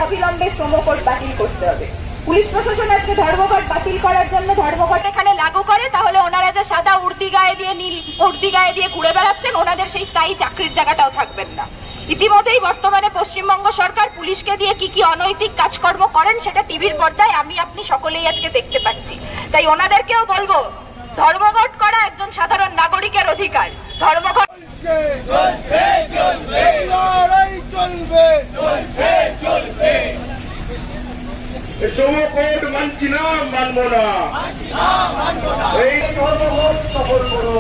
অবিলম্বে শ্রম কোড বাতিল করতে হবে। পুলিশ প্রশাসন আজকে ধর্মঘট বাতিল করার জন্য ধর্মঘট এখানে লাগু করে, তাহলে ওনারা যে সাদা উর্দি গায়ে দিয়ে নীল উর্দি গায়ে দিয়ে ঘুরে বেড়াচ্ছেন, ওনাদের সেই স্থায়ী চাকরির জায়গাটাও থাকবেন না। ইতিমধ্যেই বর্তমানে পশ্চিমবঙ্গ সরকার পুলিশকে দিয়ে কি কি অনৈতিক কাজকর্ম করেন সেটা টিভির পর্দায় আমি আপনি সকলেই আজকে দেখতে পাচ্ছি। তাই ওনাদেরকেও বলবো, ধর্মঘট করা একজন সাধারণ নাগরিকের অধিকার। ধর্মঘট মানছি না, মানব না। এই ধর্মঘট সফল করো,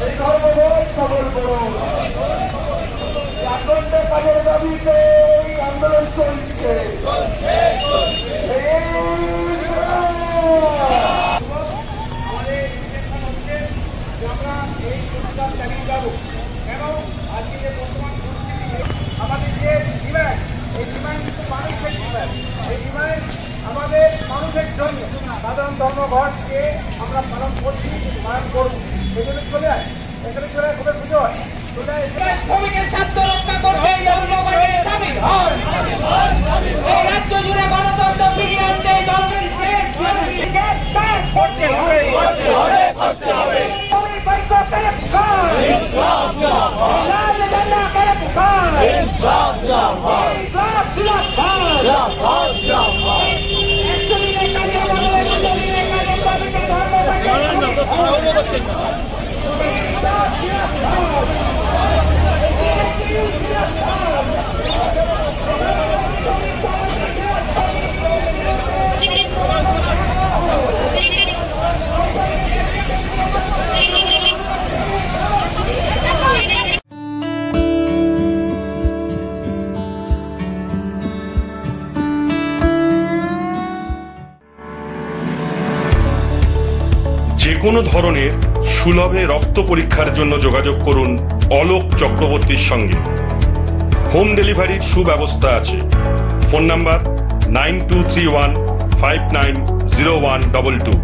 এই ধর্মঘট সফল করো। আন্দোলনে কাজের দাবিতে আন্দোলন চলছে। আমরা এই প্রতিবাদ চালিয়ে যাবো। কেন আজকে যে বর্তমান পরিস্থিতি, আমাদের যে ডিমান্ড, এই ডিমান্ড কিন্তু মানুষের ডিমান্ড। এই ডিমান্ড আমাদের মানুষের জন্য সাধারণ ধর্মঘটকে আমরা পালন করছি, পালন করবো। এখানে চলে আসে, এখানে চলে খুবই পুজো হয়। শ্রমিকের স্বার্থ রক্ষা করতে ধর্মঘটে সামিল হন। এই রাজ্য জুড়ে গণতন্ত্র ফিরিয়ে আনতে দলকে করতে হবে, করতে হবে, করতে হবে। যেকোনো ধরনের সুলভে রক্ত পরীক্ষার জন্য যোগাযোগ করুন অলোক চক্রবর্তীর সঙ্গে। হোম ডেলিভারির সুব্যবস্থা আছে। Phone number 9231590122।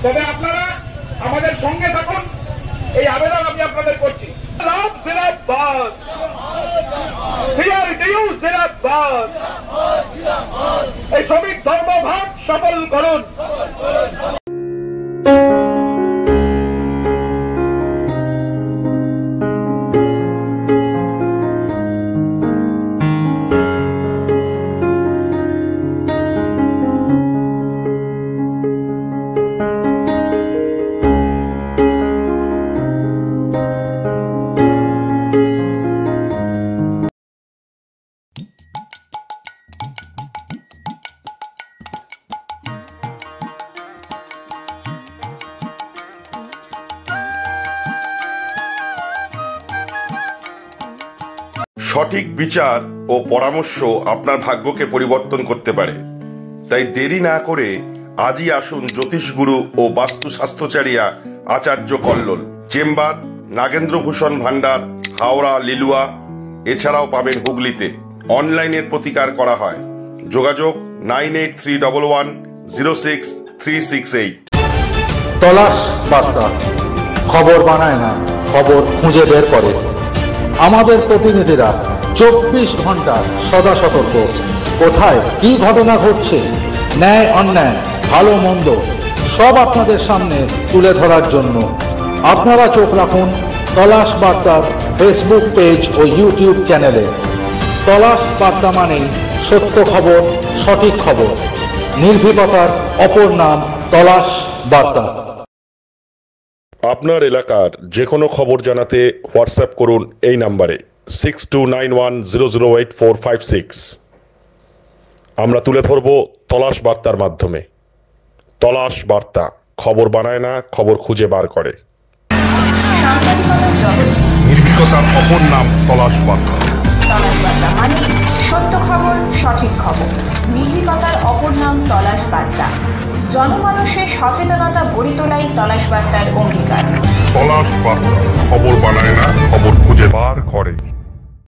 তবে আপনারা আমাদের সঙ্গে থাকুন, এই আবেদন আমি আপনাদের করছি। জিন্দাবাদ, সিআরটিইউ জিন্দাবাদ। এই শ্রমিক ধর্মঘট সফল করুন। সঠিক বিচার ও পরামর্শ আপনার ভাগ্যকে পরিবর্তন করতে পারে। তাই দেরি না করে আজই আসুন জ্যোতিষগুরু ও বাস্তু স্বাস্থ্যচারিয়া আচার্য কল্লোল। চেম্বার নাগেন্দ্রভূষণ ভান্ডার, হাওড়া, লিলুয়া। এছাড়াও পাবেন হুগলিতে। অনলাইনের প্রতিকার করা হয়। যোগাযোগ 9831106368। তলাশ বার্তা খবর বানায় না, খবর খুঁজে বের করে। আমাদের প্রতিনিধিরা 24 ঘন্টা সদা সতর্ক। কোথায় কি ঘটনা ঘটছে, ন্যায় অন্যায়, ভালো মন্দ সব আপনাদের সামনে তুলে ধরার জন্য আপনারা চোখ রাখুন তলাশ বার্তার ফেসবুক পেজ ও ইউটিউব চ্যানেলে। তলাশ বার্তা মানেই সত্য খবর, সঠিক খবর। নির্ভীকতার অপর নাম তলাশ বার্তা। আপনার এলাকার যে কোনো খবর জানাতে হোয়াটসঅ্যাপ করুন এই নাম্বারে 6291008456। আমরা তুলে ধরব তলাশ বার্তার মাধ্যমে। তলাশ বার্তা, খবর বানায় না, খবর খুঁজে বার করে। সাংবাদিকতার জগৎ নির্ভীকতার অপর নাম তলাশ বার্তা। তলাশ বার্তা মানে সত্য খবর, সঠিক খবর। নির্ভীকতার অপর নাম তলাশ বার্তা। জনমানুষের সচেতনতা গড়ে তোলাই তলাশ বার্তার অঙ্গীকার। তলাশ বার্তা, খবর বানায় না, খবর খুঁজে বার করে।